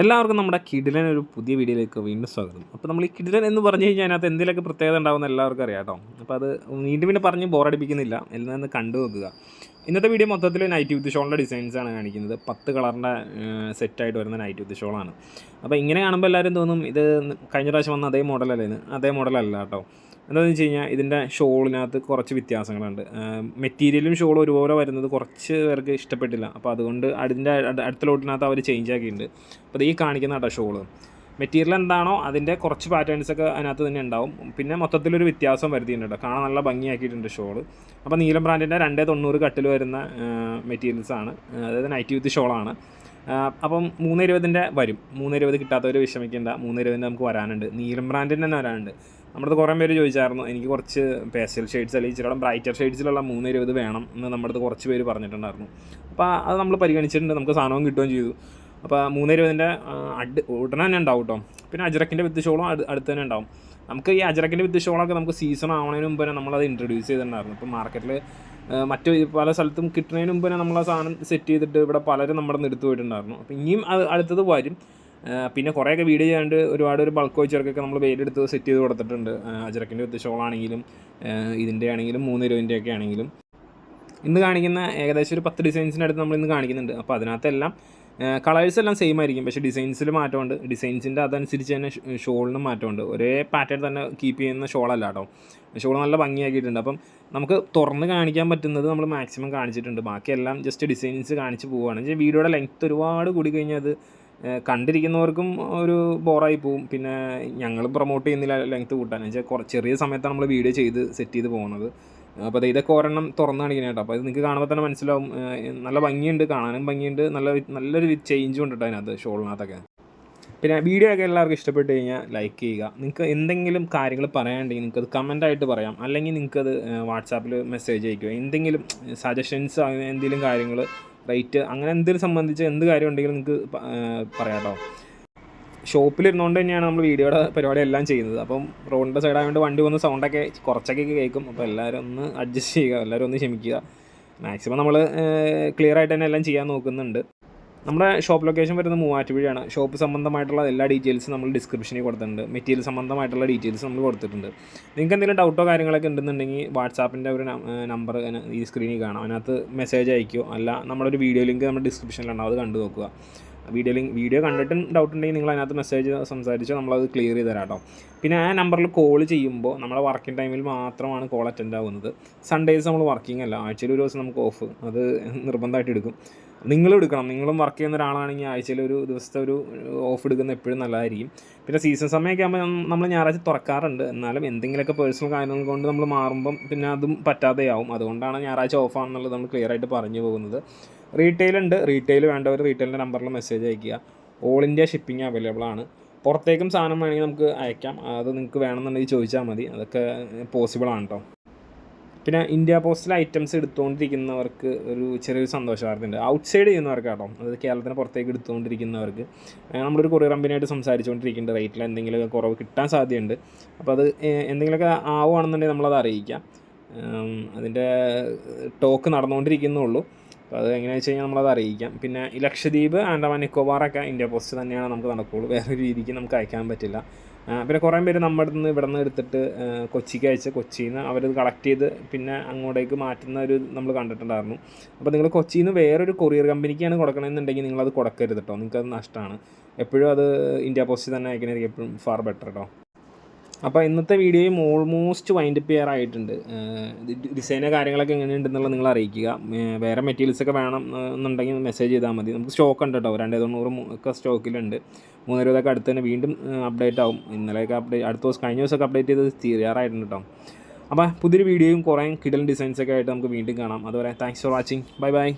എല്ലാവർക്കും നമ്മുടെ കിടിലൻ ഒരു പുതിയ വീഡിയോയിലേക്ക് വീണ്ടും സ്വാഗതം. അപ്പോൾ നമ്മൾ ഈ കിടിലൻ എന്ന് പറഞ്ഞു കഴിഞ്ഞാൽ അതിനകത്ത് എന്തെങ്കിലുമൊക്കെ പ്രത്യേകത ഉണ്ടാകുമെന്ന് എല്ലാവർക്കും അറിയാം കേട്ടോ. അപ്പോൾ അത് വീണ്ടും പിന്നെ പറഞ്ഞ് ബോറടിപ്പിക്കുന്നില്ല, എല്ലാം ഒന്ന് കണ്ടു നോക്കുക. ഇന്നത്തെ വീഡിയോ മൊത്തത്തിൽ നൈറ്റ് വിത്ത് ഷോളിൻ്റെ ഡിസൈൻസാണ് കാണിക്കുന്നത്. 10 കളറിൻ്റെ സെറ്റായിട്ട് വരുന്ന നൈറ്റ് വിത്ത് ഷോളാണ്. അപ്പോൾ ഇങ്ങനെ കാണുമ്പോൾ എല്ലാവരും തോന്നും ഇത് കഴിഞ്ഞ പ്രാവശ്യം വന്ന അതേ മോഡലല്ലേ. അതേ മോഡലല്ല കേട്ടോ. എന്താണെന്ന് വെച്ച് കഴിഞ്ഞാൽ ഇതിൻ്റെ ഷോളിനകത്ത് കുറച്ച് വ്യത്യാസങ്ങളുണ്ട്. മെറ്റീരിയലും ഷോളും ഒരുപോലെ വരുന്നത് കുറച്ച് പേർക്ക് ഇഷ്ടപ്പെട്ടില്ല. അപ്പോൾ അതുകൊണ്ട് അതിൻ്റെ അടുത്ത ലോട്ടിനകത്ത് അവർ ചേഞ്ച് ആക്കിയിട്ടുണ്ട്. അപ്പോൾ ഈ കാണിക്കുന്ന കേട്ടോ ഷോള് മെറ്റീരിയൽ എന്താണോ അതിൻ്റെ കുറച്ച് പാറ്റേൺസൊക്കെ അതിനകത്ത് തന്നെ ഉണ്ടാവും. പിന്നെ മൊത്തത്തിലൊരു വ്യത്യാസം വരുത്തിയിട്ടുണ്ട് കേട്ടോ. കാണാൻ നല്ല ഭംഗിയാക്കിയിട്ടുണ്ട് ഷോള്. അപ്പോൾ നീലം ബ്രാൻഡിൻ്റെ 290 കട്ടിൽ വരുന്ന മെറ്റീരിയൽസാണ്, അതായത് നൈറ്റ് വിത്ത് ഷോളാണ്. അപ്പം 320 വരും. 320 കിട്ടാത്തവർ വിഷമിക്കേണ്ട, 320 നമുക്ക് വരാനുണ്ട്. നീലം ബ്രാൻഡിൻ്റെ തന്നെ വരാനുണ്ട്. നമ്മുടെ കുറേ പേര് ചോദിച്ചായിരുന്നു എനിക്ക് കുറച്ച് പേസ്റ്റൽ ഷെയ്ഡ്സ് അല്ലെങ്കിൽ ഇച്ചിരി ബ്രൈറ്റർ ഷെയ്ഡ്സിലുള്ള 320 വേണം എന്ന് നമ്മുടെ അടുത്ത് കുറച്ച് പേര് പറഞ്ഞിട്ടുണ്ടായിരുന്നു. അപ്പോൾ അത് നമ്മൾ പരിഗണിച്ചിട്ടുണ്ട്, നമുക്ക് സാധനവും കിട്ടുകയും ചെയ്തു. അപ്പോൾ 320 ഉടനെ തന്നെ ഉണ്ടാവും കേട്ടോ. പിന്നെ അജ്രക്കിൻ്റെ വിത്ത് ഷോളും അടുത്ത് തന്നെ ഉണ്ടാവും. നമുക്ക് ഈ അജ്രക്കിൻ്റെ വിത്ത് ഷോളൊക്കെ നമുക്ക് സീസൺ ആവുന്നതിന് മുമ്പ് തന്നെ നമ്മളത് ഇൻട്രൊഡ്യൂസ് ചെയ്തിട്ടുണ്ടായിരുന്നു. ഇപ്പോൾ മാർക്കറ്റിൽ മറ്റു പല സ്ഥലത്തും കിട്ടുന്നതിന് മുമ്പ് തന്നെ നമ്മൾ ആ സാധനം സെറ്റ് ചെയ്തിട്ട് ഇവിടെ പലരും നമ്മുടെ നിന്ന് എടുത്തു പോയിട്ടുണ്ടായിരുന്നു. അപ്പോൾ ഇനിയും അടുത്തത് വരും. പിന്നെ കുറേയൊക്കെ വീഡിയോ ചെയ്യാണ്ട് ഒരുപാട് ബൾക്ക് വെച്ചവർക്കൊക്കെ നമ്മൾ വെയിലെടുത്ത് സെറ്റ് ചെയ്ത് കൊടുത്തിട്ടുണ്ട്. അജ്രക്കിൻ്റെ വിത്ത് ഷോളാണെങ്കിലും ഇതിൻ്റെ ആണെങ്കിലും 320 ഒക്കെ ആണെങ്കിലും. ഇന്ന് കാണിക്കുന്ന ഏകദേശം ഒരു 10 ഡിസൈൻസിനടുത്ത് നമ്മൾ ഇന്ന് കാണിക്കുന്നുണ്ട്. അപ്പോൾ അതിനകത്തെല്ലാം കളേഴ്സ് എല്ലാം സെയിം ആയിരിക്കും, പക്ഷേ ഡിസൈൻസിൽ മാറ്റമുണ്ട്. ഡിസൈൻസിൻ്റെ അതനുസരിച്ച് തന്നെ ഷോളിനും മാറ്റമുണ്ട്. ഒരേ പാറ്റേൺ തന്നെ കീപ്പ് ചെയ്യുന്ന ഷോളല്ല കേട്ടോ. ഷോൾ നല്ല ഭംഗിയാക്കിയിട്ടുണ്ട്. അപ്പം നമുക്ക് തുറന്ന് കാണിക്കാൻ പറ്റുന്നത് നമ്മൾ മാക്സിമം കാണിച്ചിട്ടുണ്ട്. ബാക്കിയെല്ലാം ജസ്റ്റ് ഡിസൈൻസ് കാണിച്ച് പോവുകയാണ്. വീഡിയോയുടെ ലെങ്ത്ത് ഒരുപാട് കൂടി കഴിഞ്ഞാൽ അത് കണ്ടിരിക്കുന്നവർക്കും ഒരു ബോറായി പോവും. പിന്നെ ഞങ്ങൾ പ്രൊമോട്ട് ചെയ്യുന്നില്ല ലെങ്ത്ത് കൂട്ടാൻ. വെച്ചാൽ ചെറിയ സമയത്താണ് നമ്മൾ വീഡിയോ ചെയ്ത് സെറ്റ് ചെയ്ത് പോകുന്നത്. അപ്പോൾ ഇതൊക്കെ ഒരെണ്ണം തുറന്ന് കാണിക്കണം കേട്ടോ. അപ്പോൾ ഇത് നിങ്ങൾക്ക് കാണുമ്പോൾ തന്നെ മനസ്സിലാവും. നല്ല ഭംഗിയുണ്ട്, കാണാനും ഭംഗിയുണ്ട്, നല്ലൊരു ചേഞ്ചും ഉണ്ട് കേട്ടോ അതിനകത്ത് ഷോളിനകത്തൊക്കെ. പിന്നെ വീഡിയോ ഒക്കെ എല്ലാവർക്കും ഇഷ്ടപ്പെട്ട് കഴിഞ്ഞാൽ ലൈക്ക് ചെയ്യുക. നിങ്ങൾക്ക് എന്തെങ്കിലും കാര്യങ്ങൾ പറയാനുണ്ടെങ്കിൽ നിങ്ങൾക്കത് കമൻറ്റായിട്ട് പറയാം, അല്ലെങ്കിൽ നിങ്ങൾക്കത് വാട്സാപ്പിൽ മെസ്സേജ് അയക്കുക. എന്തെങ്കിലും സജഷൻസ് എന്തെങ്കിലും കാര്യങ്ങൾ റേറ്റ് അങ്ങനെ എന്തെങ്കിലും സംബന്ധിച്ച് എന്ത് കാര്യം ഉണ്ടെങ്കിലും നിങ്ങൾക്ക് പറയാം കേട്ടോ. ഷോപ്പിലിരുന്നുകൊണ്ട് തന്നെയാണ് നമ്മൾ വീഡിയോയുടെ പരിപാടി എല്ലാം ചെയ്യുന്നത്. അപ്പം റോഡിൻ്റെ സൈഡായതുകൊണ്ട് വണ്ടി വന്ന് സൗണ്ടൊക്കെ കുറച്ചൊക്കെ കേൾക്കും. അപ്പോൾ എല്ലാവരും ഒന്ന് അഡ്ജസ്റ്റ് ചെയ്യുക, എല്ലാവരും ഒന്ന് ക്ഷമിക്കുക. മാക്സിമം നമ്മൾ ക്ലിയർ ആയിട്ട് തന്നെ എല്ലാം ചെയ്യാൻ നോക്കുന്നുണ്ട്. നമ്മുടെ ഷോപ്പ് ലൊക്കേഷൻ വരുന്നത് മൂവാറ്റുപുഴയാണ്. ഷോപ്പ് സംബന്ധമായിട്ടുള്ള എല്ലാ ഡീറ്റെയിൽസും നമ്മൾ ഡിസ്ക്രിപ്ഷനിൽ കൊടുത്തിട്ടുണ്ട്. മെറ്റീരിയൽ സംബന്ധമായിട്ടുള്ള ഡീറ്റെയിൽസ് നമ്മൾ കൊടുത്തിട്ടുണ്ട്. നിങ്ങൾക്ക് എന്തെങ്കിലും ഡൗട്ടോ കാര്യങ്ങളൊക്കെ ഉണ്ടെന്നുണ്ടെങ്കിൽ വാട്സാപ്പിൻ്റെ ഒരു നമ്പർ ഈ സ്ക്രീനിൽ കാണാം, അതിനകത്ത് മെസ്സേജ് അയക്കുകയോ അല്ല നമ്മളൊരു വീഡിയോ ലിങ്ക് നമ്മുടെ ഡിസ്ക്രിപ്ഷനിലുണ്ടാവും, അത് കണ്ടു നോക്കുക. വീഡിയോ കണ്ടിട്ടും ഡൗട്ട് ഉണ്ടെങ്കിൽ നിങ്ങൾ അതിനകത്ത് മെസ്സേജ് സംസാരിച്ച് നമ്മളത് ക്ലിയർ ചെയ്ത് തരാം കേട്ടോ. പിന്നെ ആ നമ്പറിൽ കോൾ ചെയ്യുമ്പോൾ നമ്മുടെ വർക്കിംഗ് ടൈമിൽ മാത്രമാണ് കോൾ അറ്റൻഡ് ആവുന്നത്. സൺഡേസ് നമ്മൾ വർക്കിംഗ് അല്ല, ആഴ്ചയിൽ ഒരു ദിവസം നമുക്ക് ഓഫ്, അത് നിർബന്ധമായിട്ട് എടുക്കും. നിങ്ങളും എടുക്കണം. നിങ്ങളും വർക്ക് ചെയ്യുന്ന ഒരാളാണെങ്കിൽ ആഴ്ചയിൽ ഒരു ദിവസത്തെ ഒരു ഓഫ് എടുക്കുന്നത് എപ്പോഴും നല്ലതായിരിക്കും. പിന്നെ സീസൺ സമയമൊക്കെ ആകുമ്പോൾ നമ്മൾ ഞായറാഴ്ച തുറക്കാറുണ്ട്. എന്നാലും എന്തെങ്കിലുമൊക്കെ പേഴ്സണൽ കാര്യങ്ങൾ കൊണ്ട് നമ്മൾ മാറുമ്പം പിന്നെ അതും പറ്റാതെയാവും. അതുകൊണ്ടാണ് ഞായറാഴ്ച ഓഫാണെന്നുള്ളത് നമ്മൾ ക്ലിയർ ആയിട്ട് പറഞ്ഞു പോകുന്നത്. റീറ്റെയിൽ ഉണ്ട്, റീറ്റെയിൽ വേണ്ടവർ റീറ്റെയിലിൻ്റെ നമ്പറിൽ മെസ്സേജ് അയയ്ക്കുക. ഓൾ ഇന്ത്യ ഷിപ്പിംഗ് അവൈലബിൾ ആണ്. പുറത്തേക്കും സാധനം വേണമെങ്കിൽ നമുക്ക് അയക്കാം. അത് നിങ്ങൾക്ക് വേണമെന്നുണ്ടെങ്കിൽ ചോദിച്ചാൽ മതി, അതൊക്കെ പോസിബിളാണ് കേട്ടോ. പിന്നെ ഇന്ത്യ പോസ്റ്റിൽ ഐറ്റംസ് എടുത്തുകൊണ്ടിരിക്കുന്നവർക്ക് ഒരു ചെറിയൊരു സന്തോഷ വാർത്തയുണ്ട്. ഔട്ട്സൈഡ് ചെയ്യുന്നവർക്ക് കേട്ടോ, അതായത് കേരളത്തിന് പുറത്തേക്ക് എടുത്തുകൊണ്ടിരിക്കുന്നവർക്ക് നമ്മളൊരു കൊറിയർ കമ്പനിയായിട്ട് സംസാരിച്ചുകൊണ്ടിരിക്കുന്നുണ്ട്. റേറ്റിൽ എന്തെങ്കിലുമൊക്കെ കുറവ് കിട്ടാൻ സാധ്യതയുണ്ട്. അപ്പോൾ അത് എന്തെങ്കിലുമൊക്കെ ആവുകയാണെന്നുണ്ടെങ്കിൽ നമ്മളത് അറിയിക്കാം. അതിൻ്റെ ടോക്ക് നടന്നുകൊണ്ടിരിക്കുന്നുള്ളൂ. അപ്പോൾ അത് എങ്ങനെയാണെന്ന് വെച്ച് കഴിഞ്ഞാൽ നമ്മളത് അറിയിക്കാം. പിന്നെ ഈ ലക്ഷദ്വീപ്, ആൻഡമാൻ നിക്കോബാറൊക്കെ ഇന്ത്യ പോസ്റ്റ് തന്നെയാണ് നമുക്ക് നടക്കുകയുള്ളൂ, വേറൊരു രീതിക്ക് നമുക്ക് അയക്കാൻ പറ്റില്ല. പിന്നെ കുറേ പേര് നമ്മുടെ ഇവിടെ നിന്ന് എടുത്തിട്ട് കൊച്ചിക്ക് അയച്ച് കൊച്ചിയിൽ നിന്ന് അവരത് കളക്ട് ചെയ്ത് പിന്നെ അങ്ങോട്ടേക്ക് മാറ്റുന്ന ഒരു നമ്മൾ കണ്ടിട്ടുണ്ടായിരുന്നു. അപ്പോൾ നിങ്ങൾ കൊച്ചിയിൽ നിന്ന് വേറൊരു കൊറിയർ കമ്പനിക്കാണ് കൊടുക്കണമെന്നുണ്ടെങ്കിൽ നിങ്ങളത് കൊടുക്കരുത് കേട്ടോ, നിങ്ങൾക്കത് നഷ്ടമാണ്. എപ്പോഴും അത് ഇന്ത്യ പോസ്റ്റിൽ തന്നെ അയക്കുന്നതായിരിക്കും എപ്പോഴും ഫാർ ബെറ്റർ കേട്ടോ. അപ്പോൾ ഇന്നത്തെ വീഡിയോയും ഓൾമോസ്റ്റ് വൈൻഡപ്പ് ചെയ്യാറായിട്ടുണ്ട്. ഡിസൈനോ കാര്യങ്ങളൊക്കെ എങ്ങനെയുണ്ടെന്നുള്ളത് നിങ്ങൾ അറിയിക്കുക. വേറെ മെറ്റീരിയൽസൊക്കെ വേണം എന്നുണ്ടെങ്കിൽ മെസ്സേജ് ചെയ്താൽ മതി. നമുക്ക് സ്റ്റോക്ക് ഉണ്ട് കേട്ടോ, 290 ഒക്കെ സ്റ്റോക്കിലുണ്ട്. 320 അടുത്ത് തന്നെ വീണ്ടും അപ്ഡേറ്റ് ആവും. ഇന്നലെയൊക്കെ അടുത്ത ദിവസം കഴിഞ്ഞ ദിവസമൊക്കെ അപ്ഡേറ്റ് ചെയ്ത് തീരാറായിട്ടുണ്ട് കേട്ടോ. അപ്പോൾ പുതിയൊരു വീഡിയോയും കുറേ കിടൽ ഡിസൈൻസൊക്കെ ആയിട്ട് നമുക്ക് വീണ്ടും കാണാം. അതുവരെ thanks for watching. Bye bye.